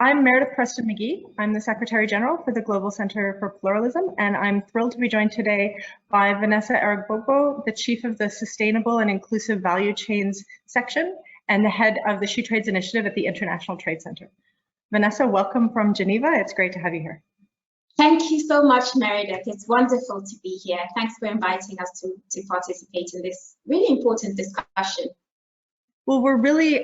I'm Meredith Preston McGhie. I'm the Secretary General for the Global Center for Pluralism, and I'm thrilled to be joined today by Vanessa Erogbogbo, the Chief of the Sustainable and Inclusive Value Chains section and the head of the She Trades Initiative at the International Trade Center. Vanessa, welcome from Geneva. It's great to have you here. Thank you so much, Meredith. It's wonderful to be here. Thanks for inviting us to participate in this really important discussion. Well, we're really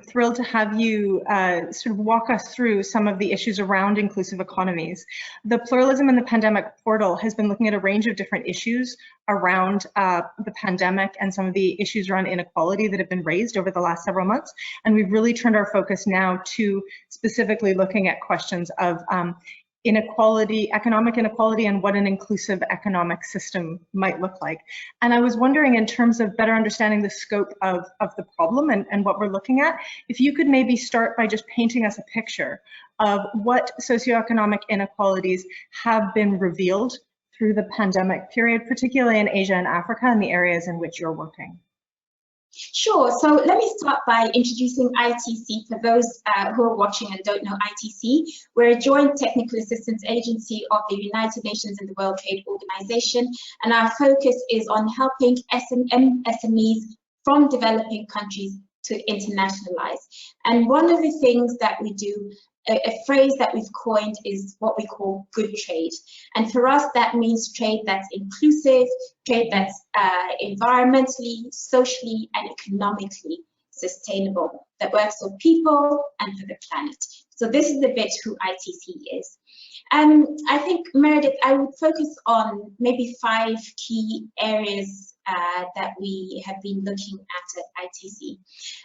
thrilled to have you sort of walk us through some of the issues around inclusive economies. The Pluralism in the Pandemic portal has been looking at a range of different issues around the pandemic and some of the issues around inequality that have been raised over the last several months. And we've really turned our focus now to specifically looking at questions of inequality, economic inequality, and what an inclusive economic system might look like. And I was wondering, in terms of better understanding the scope of the problem and what we're looking at, if you could maybe start by just painting us a picture of what socioeconomic inequalities have been revealed through the pandemic period, particularly in Asia and Africa and the areas in which you're working. Sure. So let me start by introducing ITC for those who are watching and don't know ITC. We're a joint technical assistance agency of the United Nations and the World Trade Organization, and our focus is on helping SMEs from developing countries to internationalize. And one of the things that we do, a phrase that we've coined, is what we call good trade. And for us, that means trade that's inclusive, trade that's environmentally, socially, and economically sustainable, that works for people and for the planet. So this is a bit who ITC is. I think, Meredith, I would focus on maybe 5 key areas that we have been looking at ITC.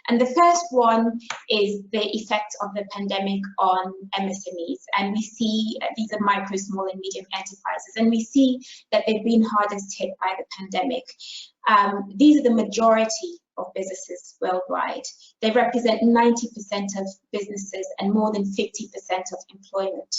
And the first one is the effect of the pandemic on MSMEs. And we see these are micro, small, and medium enterprises. And we see that they've been hardest hit by the pandemic. These are the majority of businesses worldwide. They represent 90% of businesses and more than 50% of employment.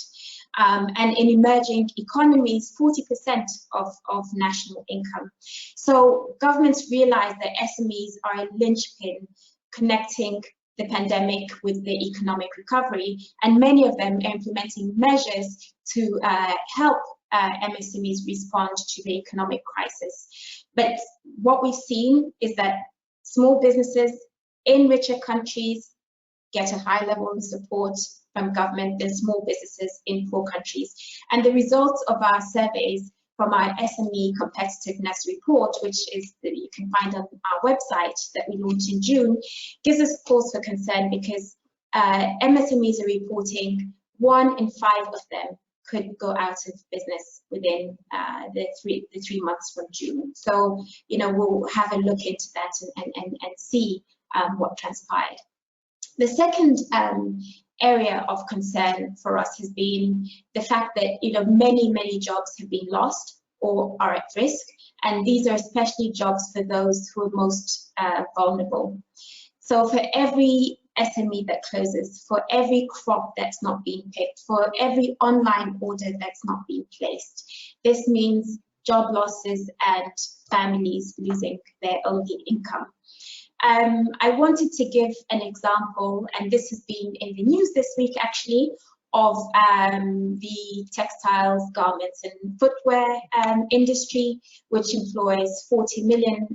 And in emerging economies, 40% of national income. So governments realize that SMEs are a linchpin connecting the pandemic with the economic recovery, and many of them are implementing measures to help MSMEs respond to the economic crisis. But what we've seen is that small businesses in richer countries get a high level of support from government than small businesses in poor countries. And the results of our surveys from our SME competitiveness report, which is that you can find on our website that we launched in June, gives us cause for concern because MSMEs are reporting 1 in 5 of them could go out of business within the three months from June. So, you know, we'll have a look into that and see what transpired. The second area of concern for us has been the fact that, you know, many jobs have been lost or are at risk, and these are especially jobs for those who are most vulnerable. So for every SME that closes, for every crop that's not being picked, for every online order that's not being placed, this means job losses and families losing their only income. I wanted to give an example, and this has been in the news this week actually, of the textiles, garments and footwear industry, which employs 40 million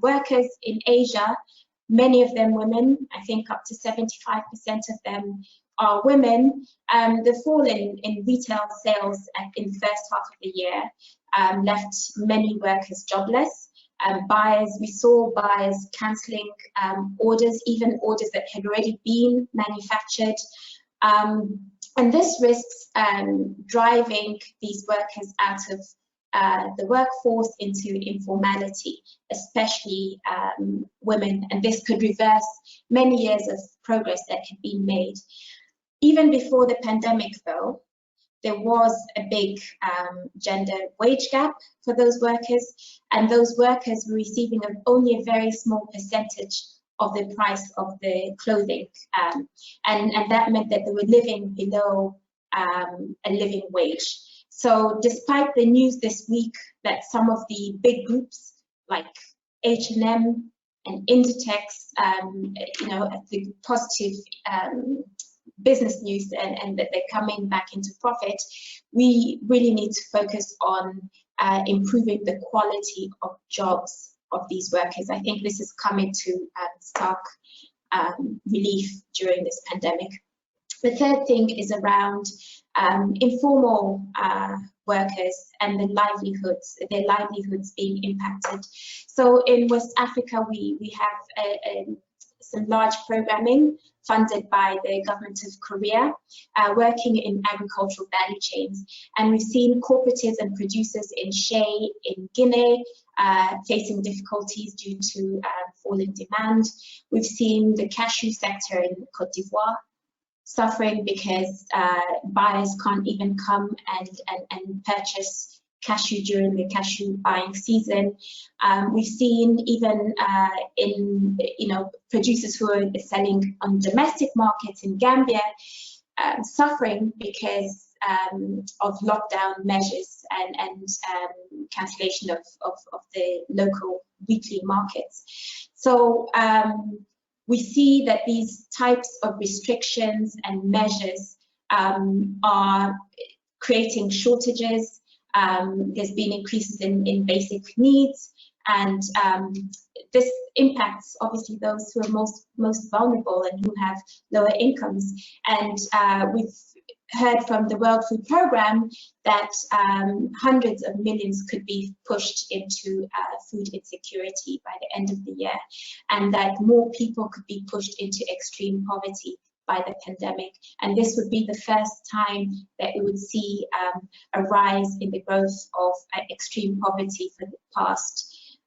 workers in Asia, many of them women. I think up to 75% of them are women. The fall in retail sales in the first half of the year left many workers jobless. We saw buyers cancelling orders, even orders that had already been manufactured. And this risks driving these workers out of the workforce into informality, especially women. And this could reverse many years of progress that had been made. Even before the pandemic, though, there was a big gender wage gap for those workers, and those workers were receiving only a very small percentage of the price of the clothing, and that meant that they were living below a living wage. So despite the news this week that some of the big groups like H&M and Inditex, you know, the positive business news and that they're coming back into profit, we really need to focus on improving the quality of jobs of these workers. I think this is coming to stark relief during this pandemic. The third thing is around informal workers and their livelihoods being impacted. So in West Africa, we have some large programming funded by the government of Korea, working in agricultural value chains. And we've seen cooperatives and producers in shea in Guinea facing difficulties due to falling demand. We've seen the cashew sector in Côte d'Ivoire suffering because buyers can't even come and purchase cashew during the cashew buying season. We've seen even in producers who are selling on domestic markets in Gambia suffering because of lockdown measures and cancellation of the local weekly markets. So we see that these types of restrictions and measures are creating shortages. There's been increases in basic needs, and this impacts obviously those who are most vulnerable and who have lower incomes. And we've heard from the World Food Programme that hundreds of millions could be pushed into food insecurity by the end of the year, and that more people could be pushed into extreme poverty by the pandemic. And this would be the first time that we would see a rise in the growth of extreme poverty for the past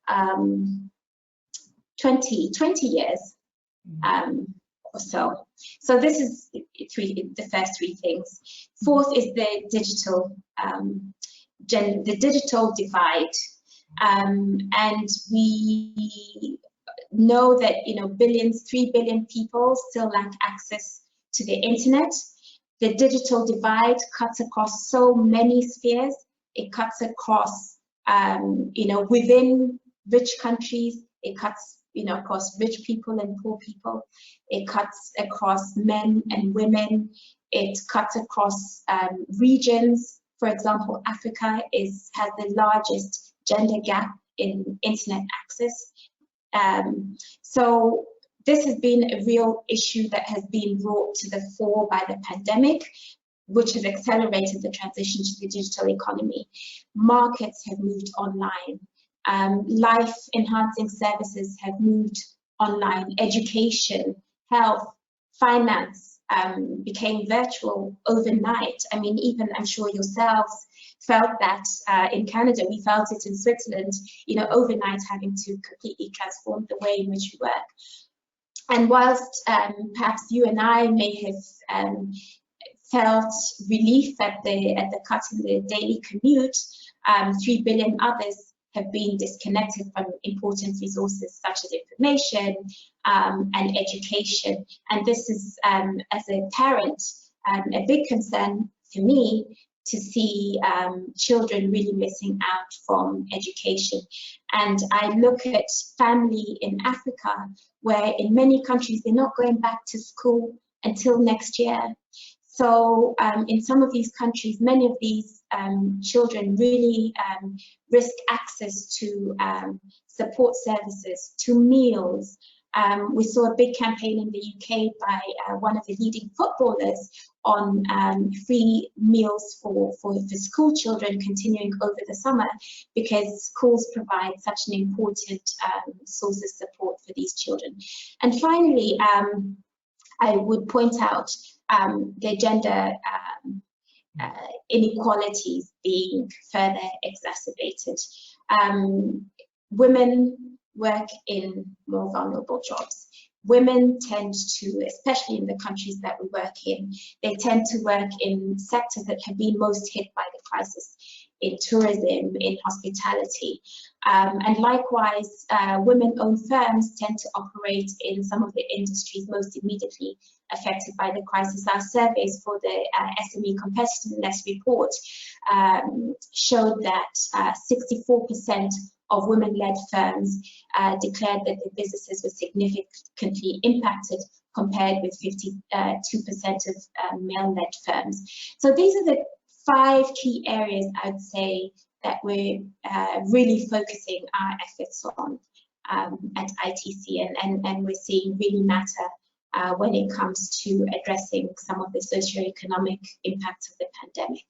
20 years or so. So this is the first three things. Fourth is the digital divide. And we know that 3 billion people still lack access to the internet. The digital divide cuts across so many spheres. It cuts across within rich countries. It cuts across rich people and poor people. It cuts across men and women. It cuts across regions. For example, Africa has the largest gender gap in internet access. So this has been a real issue that has been brought to the fore by the pandemic, which has accelerated the transition to the digital economy. Markets have moved online. Life-enhancing services have moved online. Education, health, finance became virtual overnight. I mean, even I'm sure yourselves felt that in Canada. We felt it in Switzerland, overnight, having to completely transform the way in which we work. And whilst perhaps you and I may have felt relief at the cut in the daily commute, 3 billion others have been disconnected from important resources such as information and education. And this is, as a parent, a big concern for me to see children really missing out from education. And I look at family in Africa, where in many countries they're not going back to school until next year. So in some of these countries, many of these children really risk access to support services, to meals. We saw a big campaign in the UK by one of the leading footballers on free meals for school children continuing over the summer, because schools provide such an important source of support for these children. And finally, I would point out the gender inequalities being further exacerbated. Women work in more vulnerable jobs. Women tend to, especially in the countries that we work in, they tend to work in sectors that have been most hit by the crisis, in tourism, in hospitality. And likewise, women-owned firms tend to operate in some of the industries most immediately affected by the crisis. Our surveys for the SME Competitiveness Report showed that 64% of women-led firms declared that their businesses were significantly impacted compared with 52% of male-led firms. So these are the 5 key areas I'd say that we're really focusing our efforts on at ITC, and we're seeing really matter when it comes to addressing some of the socioeconomic impacts of the pandemic.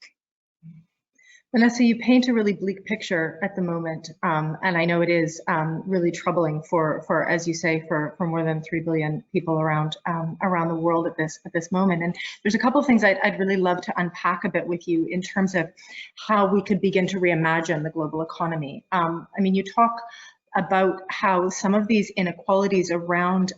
Vanessa, you paint a really bleak picture at the moment, and I know it is really troubling for, as you say, for more than 3 billion people around the world at this moment. And there's a couple of things I'd really love to unpack a bit with you in terms of how we could begin to reimagine the global economy. I mean, you talk about how some of these inequalities around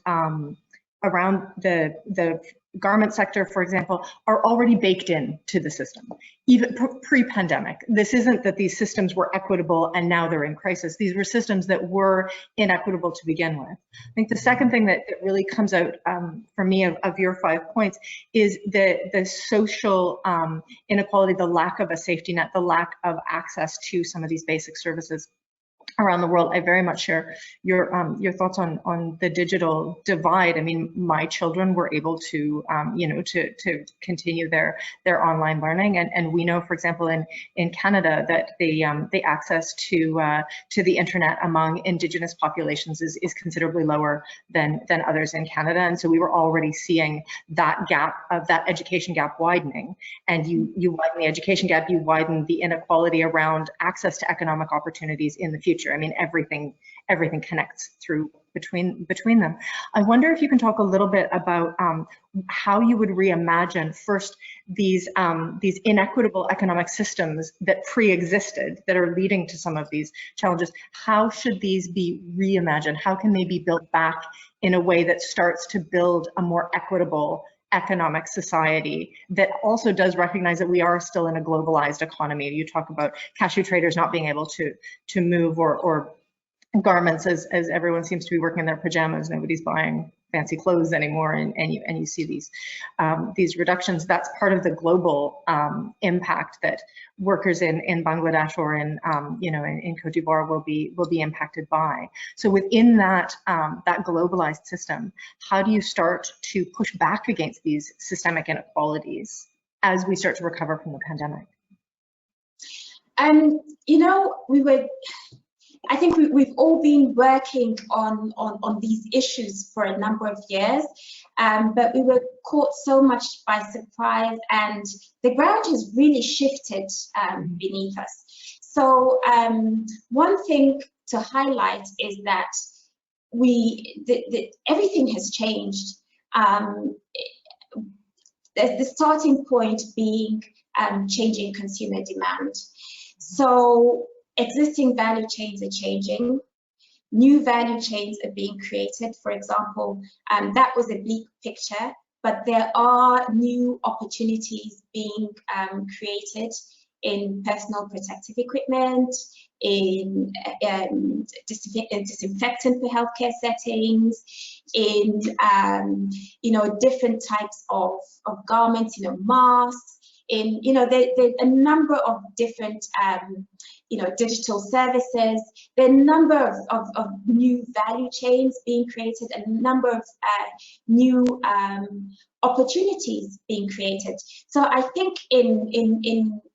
the garment sector, for example, are already baked into the system, even pre-pandemic. This isn't that these systems were equitable and now they're in crisis. These were systems that were inequitable to begin with. I think the second thing that really comes out for me of your 5 points is the social inequality, the lack of a safety net, the lack of access to some of these basic services around the world. I very much share your thoughts on the digital divide. I mean, my children were able to to continue their online learning, and we know, for example, in Canada that the access to the internet among Indigenous populations is considerably lower than others in Canada, and so we were already seeing that gap, of that education gap, widening. And you widen the education gap, you widen the inequality around access to economic opportunities in the future. I mean, everything connects through between them. I wonder if you can talk a little bit about how you would reimagine first these inequitable economic systems that pre-existed, that are leading to some of these challenges. How should these be reimagined? How can they be built back in a way that starts to build a more equitable economic society that also does recognize that we are still in a globalized economy? You talk about cashew traders not being able to move, or garments, as everyone seems to be working in their pajamas. Nobody's buying fancy clothes anymore, and you see these reductions. That's part of the global impact that workers in Bangladesh or in Cote d'Ivoire will be impacted by. So within that globalized system, how do you start to push back against these systemic inequalities as we start to recover from the pandemic? I think we've all been working on these issues for a number of years, but we were caught so much by surprise, and the ground has really shifted beneath us. So one thing to highlight is that everything has changed. The starting point being changing consumer demand. So existing value chains are changing, new value chains are being created. For example, that was a bleak picture, but there are new opportunities being created in personal protective equipment, in disinfectant for healthcare settings, in different types of garments, masks, in there's a number of different digital services. There are a number of new value chains being created, a number of new opportunities being created. So I think in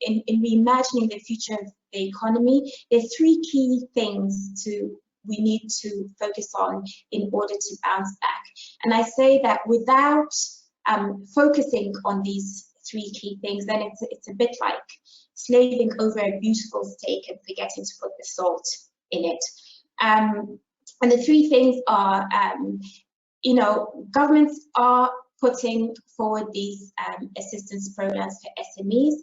reimagining the future of the economy, there's 3 key things we need to focus on in order to bounce back. And I say that without focusing on these 3 key things, then it's a bit like slaving over a beautiful steak and forgetting to put the salt in it. And the 3 things are, governments are putting forward these assistance programs for SMEs,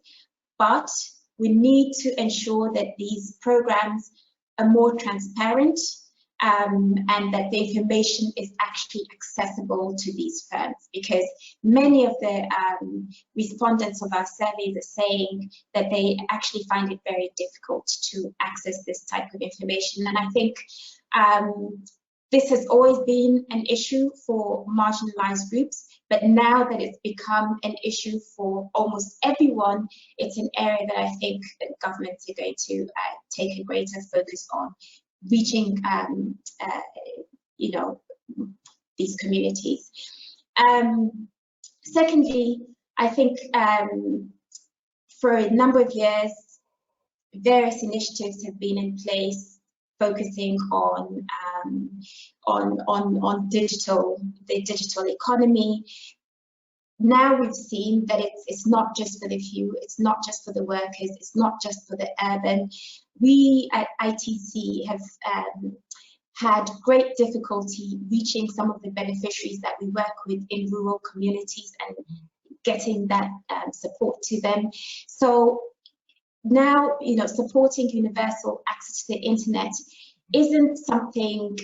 but we need to ensure that these programs are more transparent, and that the information is actually accessible to these firms, because many of the respondents of our surveys are saying that they actually find it very difficult to access this type of information. And I think this has always been an issue for marginalized groups, but now that it's become an issue for almost everyone, it's an area that I think that governments are going to take a greater focus on, reaching these communities. Secondly, I think for a number of years, various initiatives have been in place focusing on the digital economy. Now we've seen that it's not just for the few, it's not just for the workers, it's not just for the urban. We at ITC have had great difficulty reaching some of the beneficiaries that we work with in rural communities and getting that support to them. So now, you know, supporting universal access to the internet isn't something,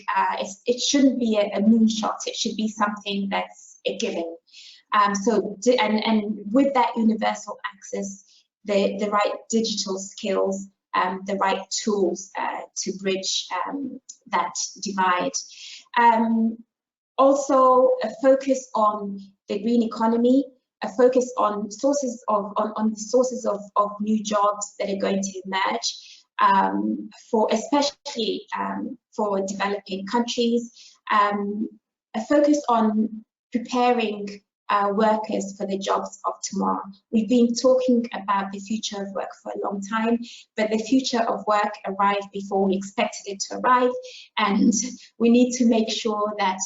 it shouldn't be a moonshot, it should be something that's a given. And with that universal access, the right digital skills, the right tools to bridge that divide. Also, a focus on the green economy, a focus on sources of the sources of new jobs that are going to emerge, especially for developing countries. A focus on preparing workers for the jobs of tomorrow. We've been talking about the future of work for a long time, but the future of work arrived before we expected it to arrive, and we need to make sure that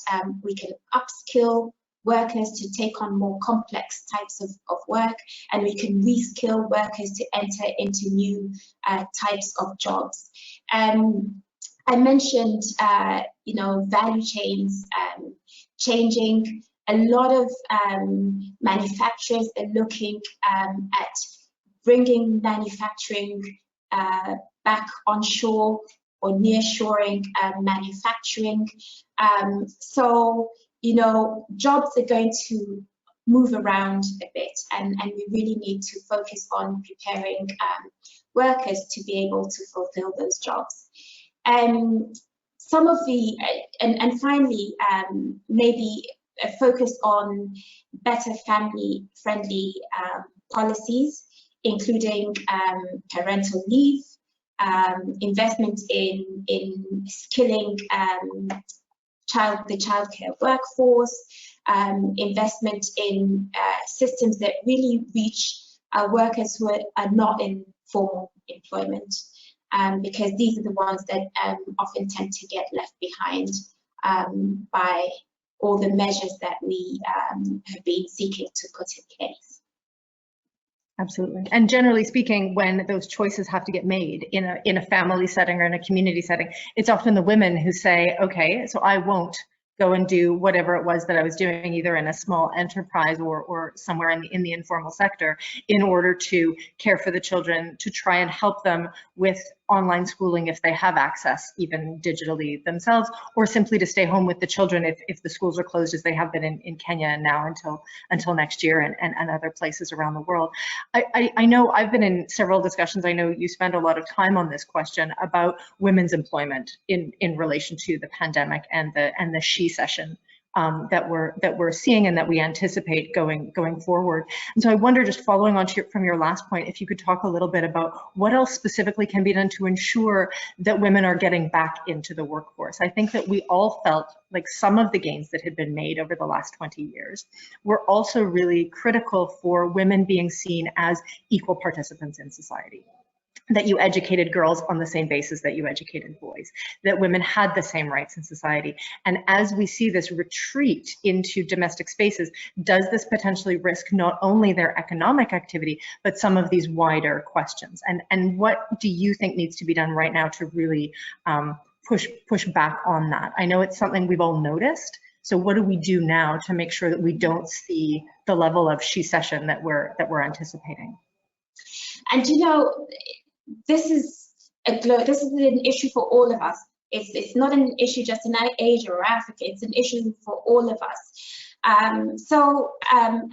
we can upskill workers to take on more complex types of work, and we can reskill workers to enter into new types of jobs. I mentioned, you know, value chains changing. A lot of manufacturers are looking at bringing manufacturing back onshore or nearshoring manufacturing. So, you know, jobs are going to move around a bit, and we really need to focus on preparing workers to be able to fulfill those jobs. Some of the, and finally, maybe a focus on better family-friendly policies, including parental leave, investment in skilling the childcare workforce, investment in systems that really reach workers who are not in formal employment, because these are the ones that often tend to get left behind by all the measures that we have been seeking to put in place. Absolutely. And generally speaking, when those choices have to get made in a family setting or in a community setting, it's often the women who say, okay, so I won't go and do whatever it was that I was doing, either in a small enterprise or somewhere in the informal sector, in order to care for the children, to try and help them with online schooling if they have access, even digitally themselves, or simply to stay home with the children if the schools are closed, as they have been in Kenya and now until next year, and other places around the world. I know I've been in several discussions. I know you spend a lot of time on this question about women's employment in relation to the pandemic and the she session that we're seeing and that we anticipate going forward. And so I wonder, just following on from your last point, if you could talk a little bit about what else specifically can be done to ensure that women are getting back into the workforce. I think that we all felt like some of the gains that had been made over the last 20 years were also really critical for women being seen as equal participants in society. That you educated girls on the same basis that you educated boys, that women had the same rights in society. And as we see this retreat into domestic spaces, does this potentially risk not only their economic activity, but some of these wider questions? And what do you think needs to be done right now to really push back on that? I know it's something we've all noticed. So what do we do now to make sure that we don't see the level of she-cession that we're anticipating? And you know, this is an issue for all of us. It's not an issue just in Asia or Africa. It's an issue for all of us. So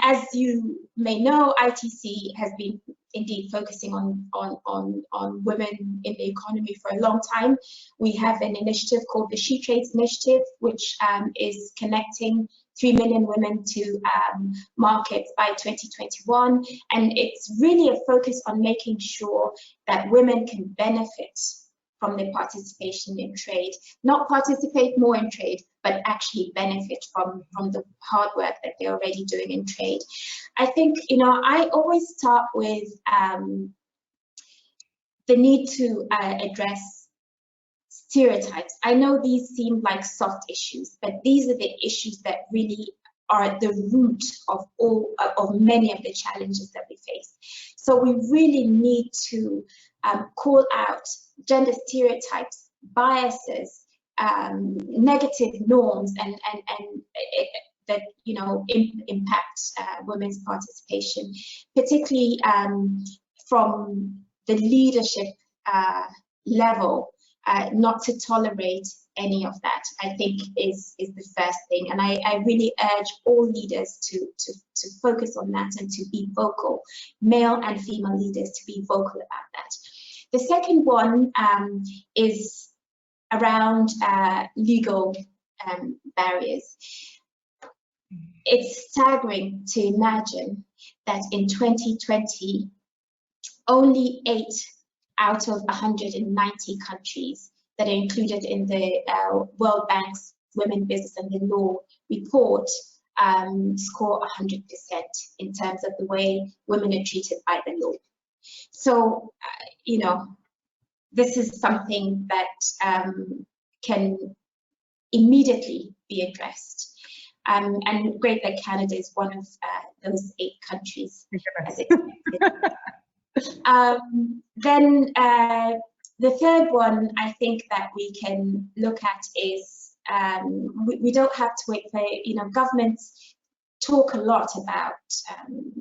as you may know, ITC has been indeed focusing on women in the economy for a long time. We have an initiative called the She Trades Initiative, which is connecting 3 million women to markets by 2021. And it's really a focus on making sure that women can benefit from their participation in trade, not participate more in trade, but actually benefit from the hard work that they're already doing in trade. I think, you know, I always start with the need to address stereotypes. I know these seem like soft issues, but these are the issues that really are the root of many of the challenges that we face. So we really need to call out gender stereotypes, biases, negative norms, and that, you know, impact women's participation, particularly from the leadership level. Not to tolerate any of that, I think, is the first thing, and I really urge all leaders to focus on that and to be vocal, male and female leaders to be vocal about that. The second one is around legal barriers. It's staggering to imagine that in 2020, only 8 out of 190 countries that are included in the World Bank's Women, Business and the Law report score 100% in terms of the way women are treated by the law. So, you know, this is something that can immediately be addressed. And great that Canada is one of those 8 countries, as expected. Then the third one I think that we can look at is we don't have to wait for, you know, governments talk a lot about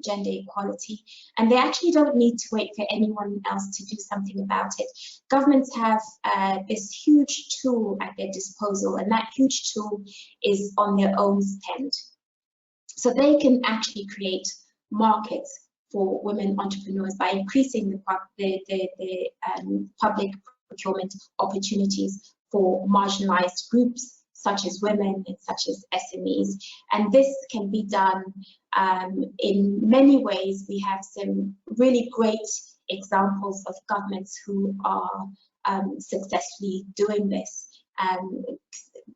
gender equality, and they actually don't need to wait for anyone else to do something about it. Governments have this huge tool at their disposal, and that huge tool is on their own spend. So they can actually create markets for women entrepreneurs by increasing the public procurement opportunities for marginalized groups such as women and such as SMEs. And this can be done in many ways. We have some really great examples of governments who are successfully doing this.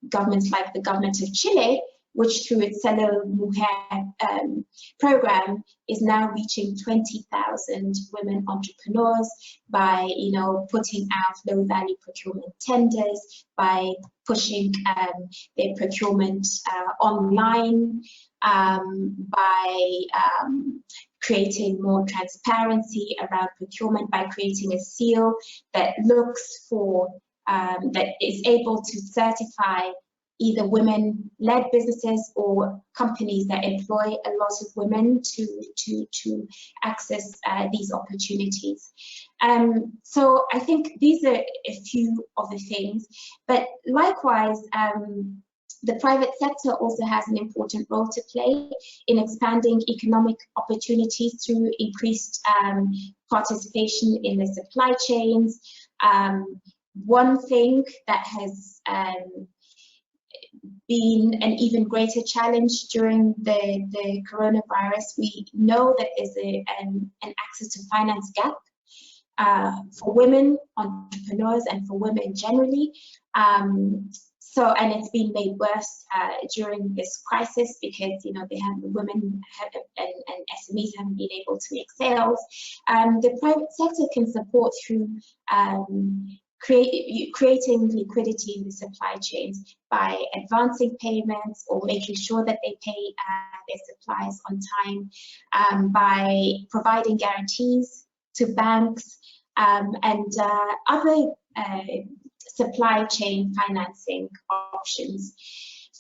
Governments like the government of Chile, which through its Selo Mujer program is now reaching 20,000 women entrepreneurs by, you know, putting out low-value procurement tenders, by pushing their procurement online, by creating more transparency around procurement, by creating a seal that looks for, that is able to certify either women-led businesses or companies that employ a lot of women to access these opportunities. So I think these are a few of the things, but likewise, the private sector also has an important role to play in expanding economic opportunities through increased participation in the supply chains. One thing that has been an even greater challenge during the coronavirus, we know that there's an access to finance gap for women entrepreneurs and for women generally. So, and it's been made worse during this crisis because, you know, women and SMEs haven't been able to make sales. The private sector can support through creating liquidity in the supply chains by advancing payments or making sure that they pay their suppliers on time, by providing guarantees to banks and other supply chain financing options.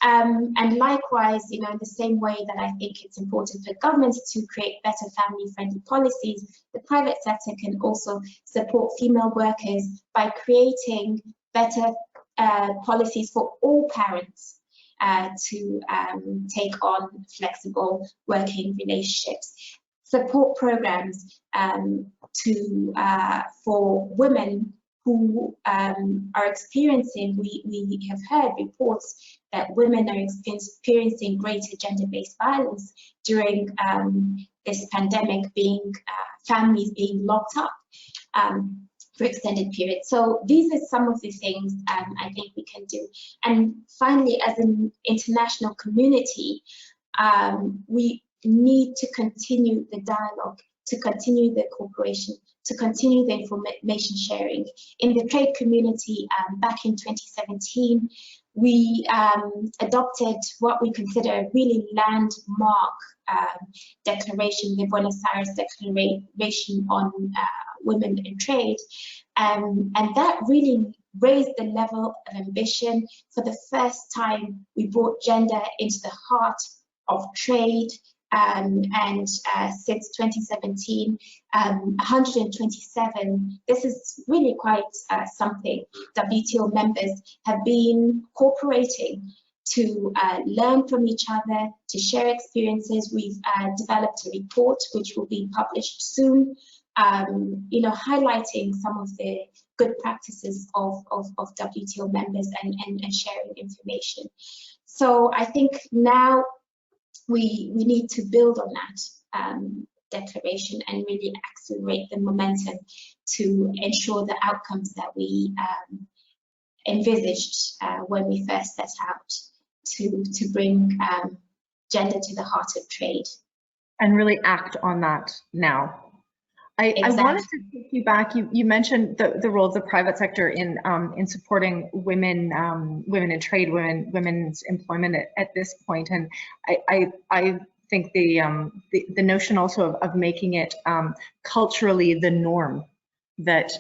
And likewise, you know, in the same way that I think it's important for governments to create better family-friendly policies, the private sector can also support female workers by creating better policies for all parents to take on flexible working relationships. Support programs for women who are experiencing, we have heard reports that women are experiencing greater gender-based violence during this pandemic, being families being locked up. for extended periods. So these are some of the things I think we can do. And finally, as an international community, we need to continue the dialogue, to continue the cooperation, to continue the information sharing. In the trade community, back in 2017, we adopted what we consider a really landmark declaration, the Buenos Aires Declaration on Women in Trade. And that really raised the level of ambition. For the first time, we brought gender into the heart of trade. And since 2017, 127, this is really quite something, WTO members have been cooperating to learn from each other, to share experiences. We've developed a report which will be published soon, you know, highlighting some of the good practices of WTO members and sharing information. So I think now we need to build on that declaration and really accelerate the momentum to ensure the outcomes that we envisaged when we first set out to bring gender to the heart of trade. And really act on that now. Exactly. I wanted to take you back. You mentioned the role of the private sector in supporting women in trade, women's employment at this point, and I think the notion also of making it culturally the norm that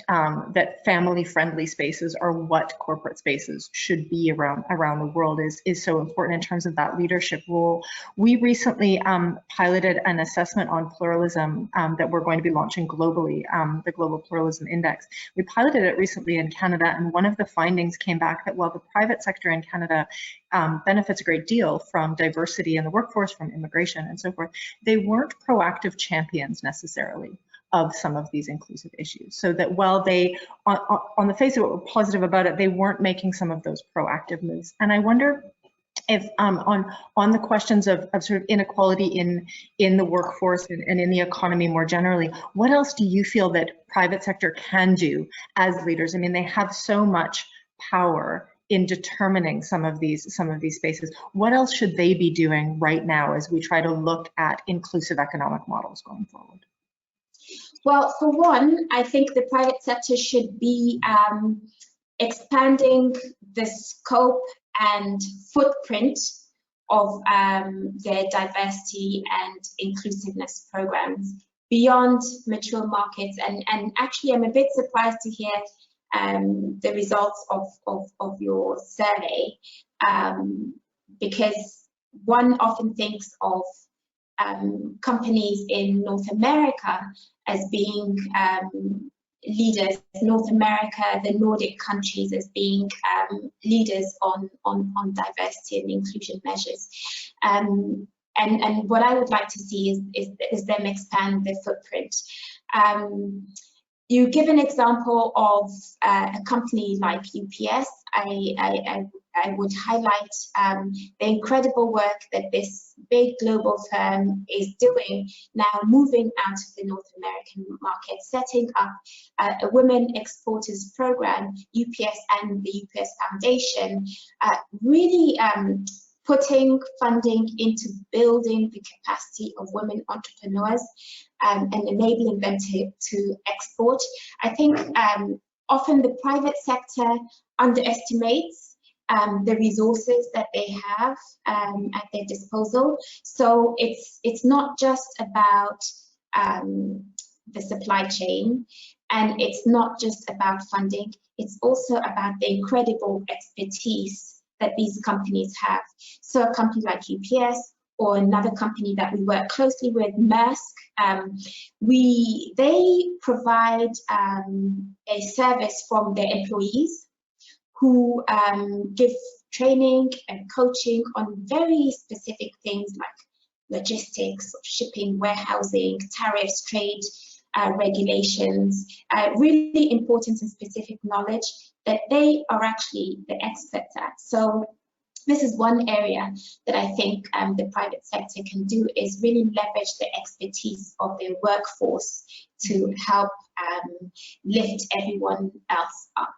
family-friendly spaces are what corporate spaces should be around the world is so important in terms of that leadership role. We recently piloted an assessment on pluralism that we're going to be launching globally, the Global Pluralism Index. We piloted it recently in Canada, and one of the findings came back that while the private sector in Canada benefits a great deal from diversity in the workforce, from immigration and so forth, they weren't proactive champions necessarily of some of these inclusive issues. So that while they, on the face of it, were positive about it, they weren't making some of those proactive moves. And I wonder if on the questions of sort of inequality in the workforce and in the economy more generally, what else do you feel that private sector can do as leaders? I mean, they have so much power in determining some of these spaces. What else should they be doing right now as we try to look at inclusive economic models going forward? Well, for one, I think the private sector should be expanding the scope and footprint of their diversity and inclusiveness programs beyond mature markets. And actually, I'm a bit surprised to hear the results of your survey, because one often thinks of companies in North America as being leaders, North America, the Nordic countries as being leaders on diversity and inclusion measures. And what I would like to see is them expand their footprint. You give an example of a company like UPS. I would highlight the incredible work that this big global firm is doing now, moving out of the North American market, setting up a Women Exporters Program, UPS and the UPS Foundation, really putting funding into building the capacity of women entrepreneurs and enabling them to export. I think often the private sector underestimates the resources that they have at their disposal. So it's not just about the supply chain, and it's not just about funding, it's also about the incredible expertise that these companies have. So a company like UPS or another company that we work closely with, Msmes, they provide a service from their employees who give training and coaching on very specific things like logistics, shipping, warehousing, tariffs, trade regulations, really important and specific knowledge that they are actually the experts at. So This is one area that I think the private sector can do, is really leverage the expertise of their workforce to help lift everyone else up.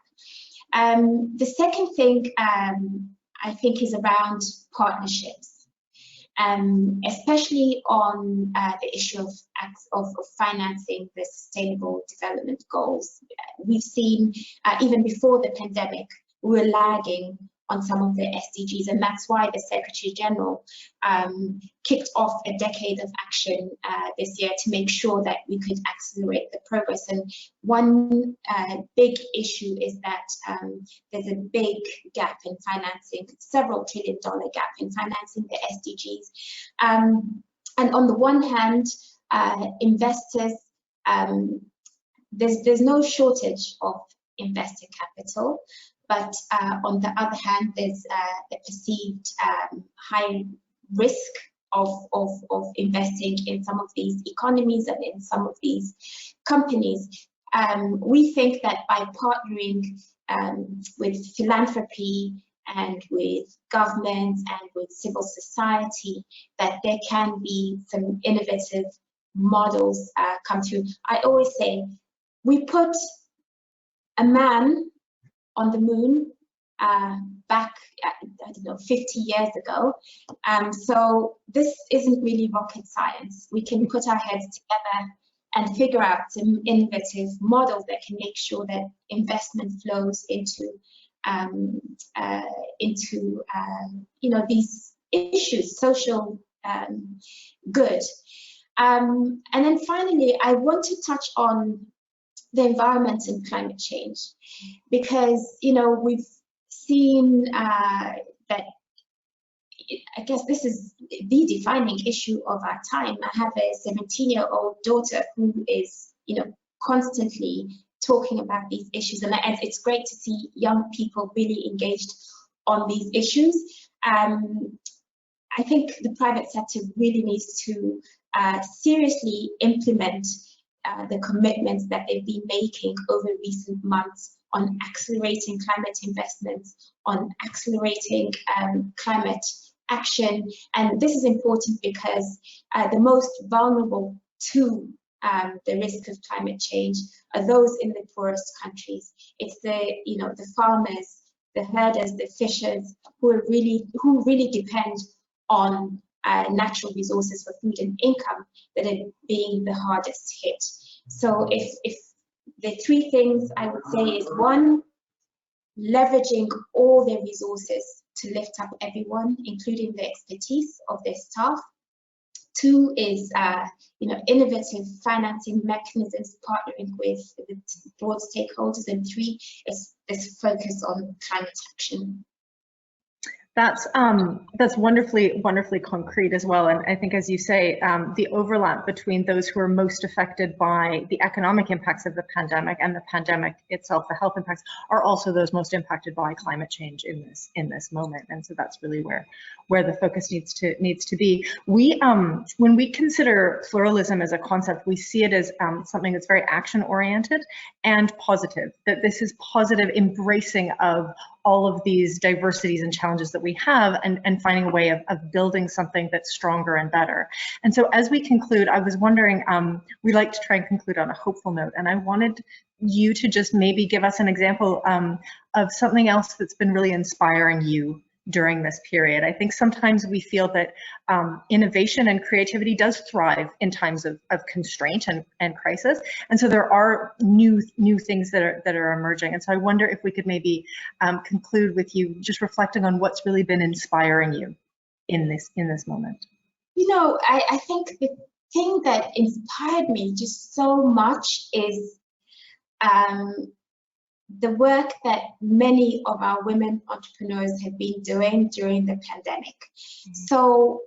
The second thing I think is around partnerships, especially on the issue of financing the Sustainable Development Goals. We've seen, even before the pandemic, we were lagging on some of the SDGs, and that's why the Secretary General kicked off a decade of action this year to make sure that we could accelerate the progress. And one big issue is that there's a big gap in financing, several $1 trillion gap in financing the SDGs. And on the one hand, investors, there's no shortage of investor capital. But on the other hand, there's a perceived high risk of investing in some of these economies and in some of these companies. We think that by partnering with philanthropy and with governments and with civil society, that there can be some innovative models come through. I always say, we put a man on the moon back, I don't know, 50 years ago. So this isn't really rocket science. We can put our heads together and figure out some innovative models that can make sure that investment flows into you know, these issues, social good. And then finally, I want to touch on the environment and climate change, because, you know, we've seen that, I guess this is the defining issue of our time. I have a 17-year-old daughter who is, you know, constantly talking about these issues, and it's great to see young people really engaged on these issues. I think the private sector really needs to seriously implement the commitments that they've been making over recent months on accelerating climate investments, on accelerating climate action. And this is important because the most vulnerable to the risk of climate change are those in the poorest countries. It's the, you know, the farmers, the herders, the fishers who really depend on natural resources for food and income that are being the hardest hit. So if the three things I would say is, one, leveraging all their resources to lift up everyone, including the expertise of their staff. Two is you know, innovative financing mechanisms, partnering with broad stakeholders. And three is this focus on climate action. That's wonderfully concrete as well. And I think, as you say, the overlap between those who are most affected by the economic impacts of the pandemic and the pandemic itself, the health impacts, are also those most impacted by climate change in this moment. And so that's really where the focus needs to be. When we consider pluralism as a concept, we see it as something that's very action oriented and positive, that this is positive embracing of all of these diversities and challenges that we have, and finding a way of building something that's stronger and better. And so as we conclude, I was wondering, we like to try and conclude on a hopeful note, and I wanted you to just maybe give us an example of something else that's been really inspiring you during this period. I think sometimes we feel that innovation and creativity does thrive in times of constraint and crisis, and so there are new things that are emerging. And so I wonder if we could maybe conclude with you just reflecting on what's really been inspiring you in this moment. You know, I think the thing that inspired me just so much is the work that many of our women entrepreneurs have been doing during the pandemic. So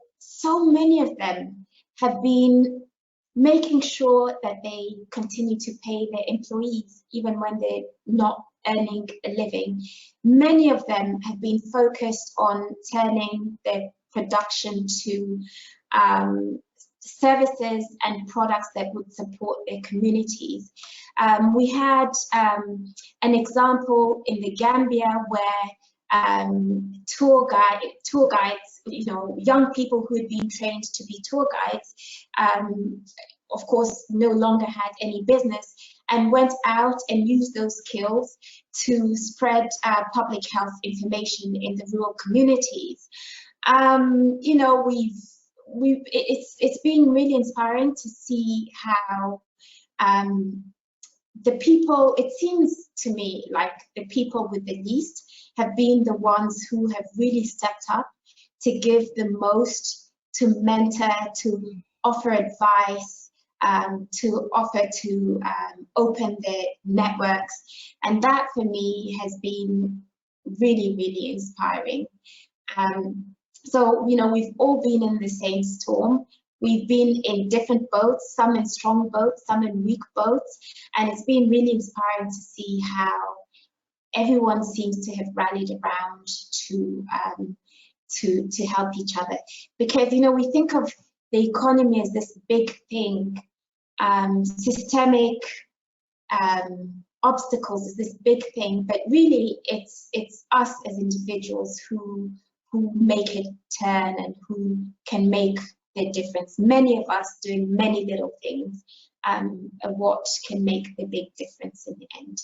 many of them have been making sure that they continue to pay their employees even when they're not earning a living. Many of them have been focused on turning their production to services and products that would support their communities. We had an example in the Gambia where tour guides, you know, young people who had been trained to be tour guides, of course, no longer had any business, and went out and used those skills to spread public health information in the rural communities. You know, it's been really inspiring to see how the people, it seems to me like the people with the least have been the ones who have really stepped up to give the most, to mentor, to offer advice, to offer to open their networks. And that for me has been really, really inspiring. So, you know, we've all been in the same storm. We've been in different boats, some in strong boats, some in weak boats, and it's been really inspiring to see how everyone seems to have rallied around to help each other. Because, you know, we think of the economy as this big thing, systemic obstacles is this big thing, but really it's us as individuals who make it turn and who can make the difference. Many of us doing many little things are what can make the big difference in the end.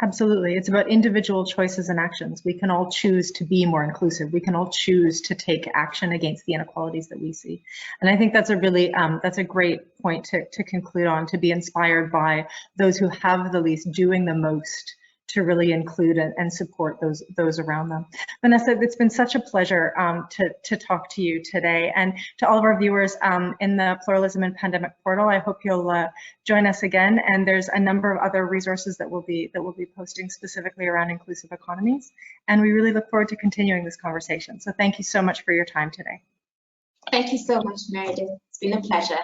Absolutely. It's about individual choices and actions. We can all choose to be more inclusive. We can all choose to take action against the inequalities that we see. And I think that's a really, that's a great point to conclude on, to be inspired by those who have the least doing the most to really include and support those around them. Vanessa, it's been such a pleasure to talk to you today, and to all of our viewers in the Pluralism and Pandemic portal. I hope you'll join us again. And there's a number of other resources that we'll be posting specifically around inclusive economies. And we really look forward to continuing this conversation. So thank you so much for your time today. Thank you so much, Meredith. It's been a pleasure.